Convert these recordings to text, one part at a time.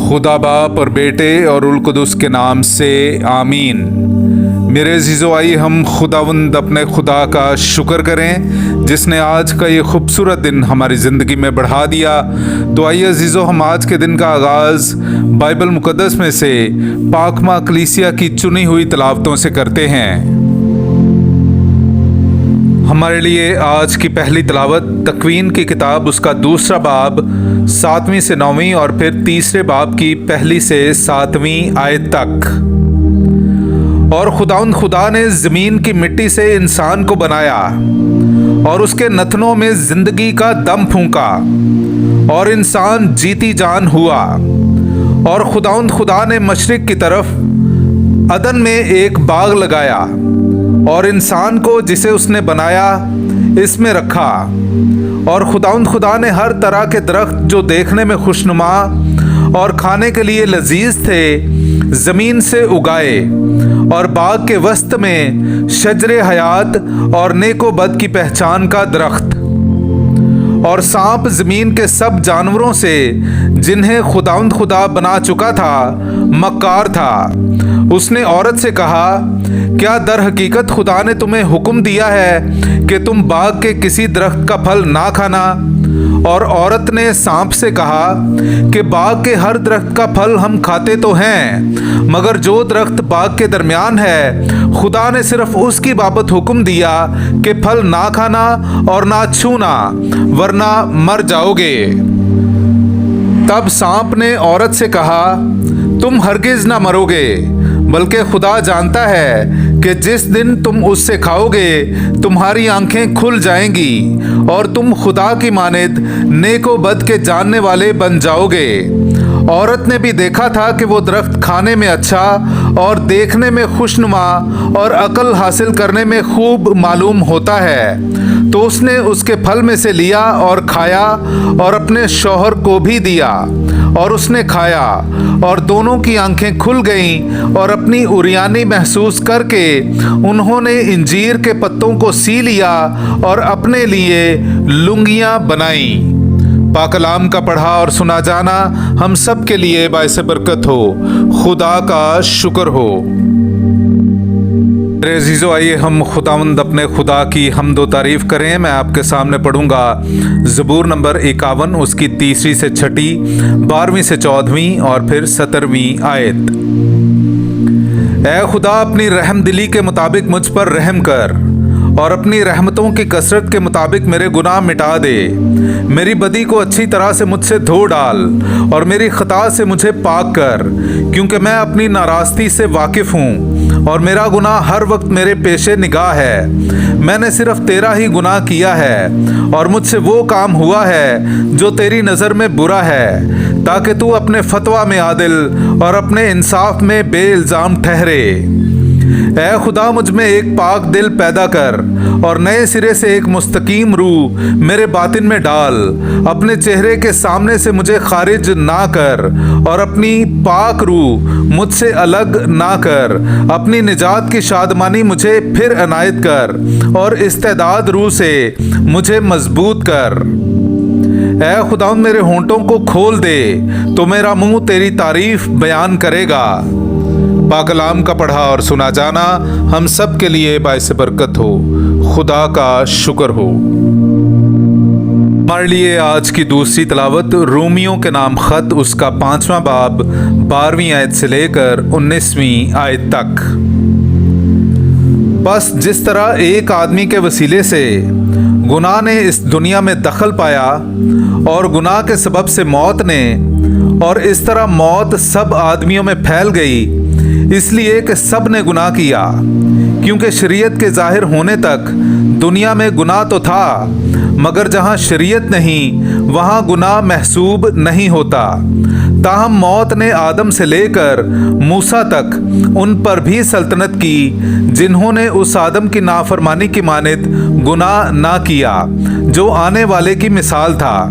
खुदा बाप और बेटे और उल कुदस के नाम से आमीन। मेरे अज़ीज़ो, आइए हम खुदावंद अपने खुदा का शुक्र करें जिसने आज का ये खूबसूरत दिन हमारी ज़िंदगी में बढ़ा दिया। तो आइए अज़ीज़ो, हम आज के दिन का आगाज़ बाइबल मुक़द्दस में से पाकमा कलीसिया की चुनी हुई तिलावतों से करते हैं। हमारे लिए आज की पहली तिलावत तकवीन की किताब उसका दूसरा बाब 7वीं से 9वीं और फिर तीसरे बाब की 1 से 7वीं आयत तक। और खुदा ने ज़मीन की मिट्टी से इंसान को बनाया और उसके नथनों में ज़िंदगी का दम फूंका और इंसान जीती जान हुआ। और खुदा ने मशरिक़ की तरफ अदन में एक बाग लगाया और इंसान को जिसे उसने बनाया इसमें रखा। और खुदा ने हर तरह के दरख्त जो देखने में खुशनुमा और खाने के लिए लजीज थे ज़मीन से उगाए, और बाग के वस्त में शजरे हयात और नेको बद की पहचान का दरख्त। और सांप ज़मीन के सब जानवरों से जिन्हें खुदा बना चुका था मक्कार था। उसने औरत से कहा, क्या दर हकीकत खुदा ने तुम्हें हुक्म दिया है कि तुम बाग के किसी दरख्त का फल ना खाना? और औरत ने सांप से कहा कि बाग के हर दरख्त का फल हम खाते तो हैं, मगर जो दरख्त बाग के दरमियान है खुदा ने सिर्फ उसकी बाबत हुक्म दिया कि फल ना खाना और ना छूना, वरना मर जाओगे। तब सांप ने औरत से कहा, तुम हरगिज ना मरोगे, बल्कि खुदा जानता है कि जिस दिन तुम उससे खाओगे तुम्हारी आंखें खुल जाएंगी और तुम खुदा की मानिद नेको बद के जानने वाले बन जाओगे। औरत ने भी देखा था कि वो दरख्त खाने में अच्छा और देखने में खुशनुमा और अकल हासिल करने में खूब मालूम होता है, तो उसने उसके फल में से लिया और खाया और अपने शौहर को भी दिया, और उसने खाया और दोनों की आंखें खुल गईं। और अपनी उरियानी महसूस करके उन्होंने इंजीर के पत्तों को सी लिया और अपने लिए लुंगियां बनाई। पाकलाम का पढ़ा और सुना जाना हम सब के लिए बाइस बरकत हो। खुदा का शुक्र हो। मेरे अजीज़ों, आइए हम खुदावंद अपने खुदा की हम्दो तारीफ़ करें। मैं आपके सामने पढ़ूंगा ज़बूर नंबर 51 उसकी 3 से 6, 12वीं से 14वीं और फिर 17वीं आयत। ऐ खुदा, अपनी रहम दिली के मुताबिक मुझ पर रहम कर और अपनी रहमतों की कसरत के मुताबिक मेरे गुनाह मिटा दे। मेरी बदी को अच्छी तरह से मुझसे धो डाल और मेरी खता से मुझे पाक कर, क्योंकि मैं अपनी नाराज़गी से वाकिफ़ हूँ और मेरा गुनाह हर वक्त मेरे पेशे निगाह है। मैंने सिर्फ तेरा ही गुनाह किया है और मुझसे वो काम हुआ है जो तेरी नज़र में बुरा है, ताकि तू अपने फतवा में आदिल और अपने इंसाफ में बेइल्ज़ाम ठहरे। ऐ खुदा, मुझ में एक पाक दिल पैदा कर और नए सिरे से एक मुस्तकीम रूह मेरे बातिन में डाल। अपने चेहरे के सामने से मुझे खारिज ना कर और अपनी पाक रूह मुझसे अलग ना कर। अपनी निजात की शादमानी मुझे फिर अनायत कर और इस्तेदाद रूह से मुझे मजबूत कर। ऐ खुदा, मेरे होंठों को खोल दे तो मेरा मुंह तेरी तारीफ बयान करेगा। पाकलाम का पढ़ा और सुना जाना हम सब के लिए बाइस बरकत हो। खुदा का शुक्र हो। हमारे लिए आज की दूसरी तिलावत रोमियों के नाम खत उसका 5वां बाब 12वीं आयत से लेकर 19वीं आयत तक। बस जिस तरह एक आदमी के वसीले से गुनाह ने इस दुनिया में दखल पाया और गुनाह के सबब से मौत ने, और इस तरह मौत सब आदमियों में फैल गई, इसलिए कि सब ने गुनाह किया। क्योंकि शरीयत के ज़ाहिर होने तक दुनिया में गुनाह तो था, मगर जहाँ शरीयत नहीं वहाँ गुनाह महसूब नहीं होता। ताहम मौत ने आदम से लेकर मूसा तक उन पर भी सल्तनत की जिन्होंने उस आदम की नाफरमानी की मानिद गुनाह ना किया, जो आने वाले की मिसाल था।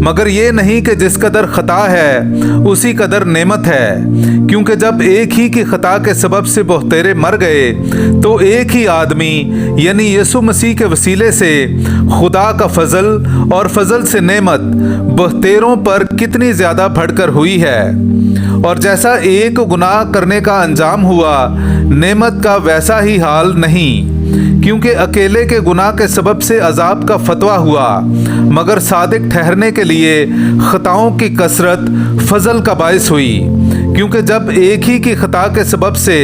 मगर ये नहीं कि जिस कदर खता है उसी कदर नेमत है, क्योंकि जब एक ही की खता के सबब से बहुतेरे मर गए, तो एक ही आदमी यानी यीशु मसीह के वसीले से खुदा का फजल और फजल से नेमत बहुतेरों पर कितनी ज़्यादा बढ़कर हुई है। और जैसा एक गुनाह करने का अंजाम हुआ, नेमत का वैसा ही हाल नहीं, क्योंकि अकेले के गुनाह के सबब से अजाब का फतवा हुआ, मगर सादिक ठहरने के लिए खताओं की कसरत फजल का बायस हुई। क्योंकि जब एक ही की खता के सबब से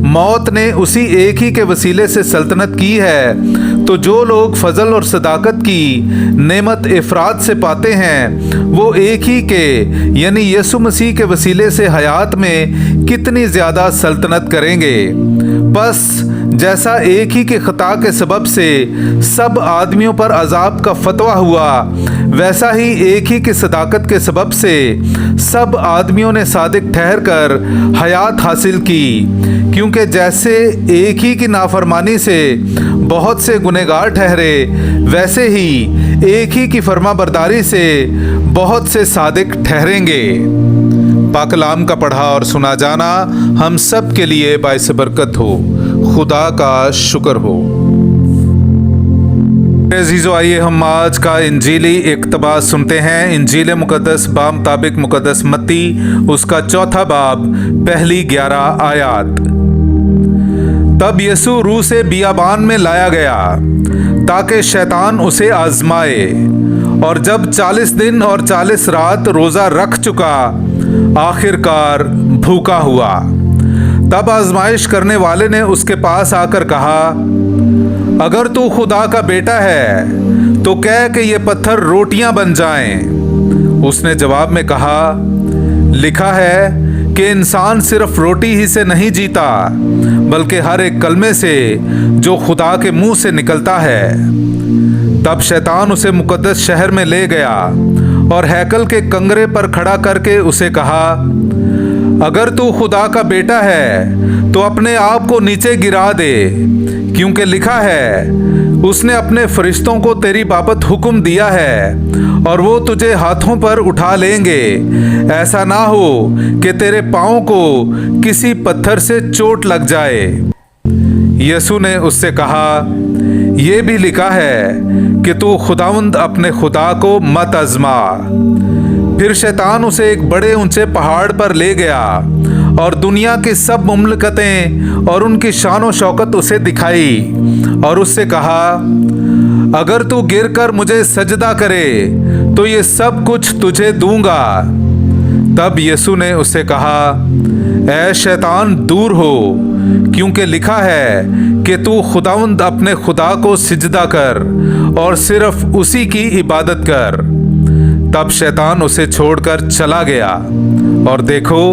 मौत ने उसी एक ही के वसीले से सल्तनत की है, तो जो लोग फजल और सदाकत की नेमत इफराद से पाते हैं, वो एक ही के यानी यीशु मसीह के वसीले से हयात में कितनी ज़्यादा सल्तनत करेंगे। बस जैसा एक ही के खता के सबब से सब आदमियों पर अजाब का फतवा हुआ, वैसा ही एक ही की सदाकत के सबब से सब आदमियों ने सादिक ठहर कर हयात हासिल की। क्योंकि जैसे एक ही की नाफरमानी से बहुत से गुनहगार ठहरे, वैसे ही एक ही की फरमाबरदारी से बहुत से सादिक ठहरेंगे। पाक कलाम का पढ़ा और सुना जाना हम सब के लिए बाइस बरकत हो। खुदा का शुक्र हो। अज़ीज़ो, आइए हम आज का इंजीली इक़्तिबास सुनते हैं। इंजील मुक़द्दस बामुताबिक मुक़द्दस मत्ती उसका 4 बाब पहली 11 आयात। तब यीशु रूह से बियाबान में लाया गया ताकि शैतान उसे आजमाए, और जब 40 दिन और 40 रात रोज़ा रख चुका, आखिरकार भूखा हुआ। तब आजमाइश करने वाले ने उसके पास आकर कहा, अगर तू खुदा का बेटा है तो कह कि ये पत्थर रोटियां बन जाएं। उसने जवाब में कहा, लिखा है कि इंसान सिर्फ रोटी ही से नहीं जीता, बल्कि हर एक कलमे से जो खुदा के मुंह से निकलता है। तब शैतान उसे मुकद्दस शहर में ले गया और हैकल के कंगरे पर खड़ा करके उसे कहा, अगर तू खुदा का बेटा है तो अपने आप को नीचे गिरा दे, क्योंकि लिखा है, उसने अपने फरिश्तों को तेरी बाबत हुक्म दिया है और वो तुझे हाथों पर उठा लेंगे, ऐसा ना हो कि तेरे पाँव को किसी पत्थर से चोट लग जाए। यीशु ने उससे कहा, ये भी लिखा है कि तू खुदावंद अपने खुदा को मत आजमा। फिर शैतान उसे एक बड़े ऊंचे पहाड़ पर ले गया और दुनिया की सब मुमलकतें और उनकी शान व शौकत उसे दिखाई, और उससे कहा, अगर तू गिर कर मुझे सजदा करे तो ये सब कुछ तुझे दूंगा। तब यीशु ने उससे कहा, ऐ शैतान, दूर हो, क्योंकि लिखा है कि तू खुदावंद अपने खुदा को सिजदा कर और सिर्फ उसी की इबादत कर। तब शैतान उसे छोड़कर चला गया, और देखो,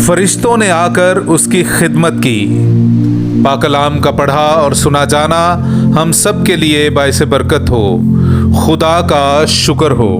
फरिश्तों ने आकर उसकी खिदमत की। पाक कलाम का पढ़ा और सुना जाना हम सब के लिए बाइस बरकत हो। खुदा का शुक्र हो।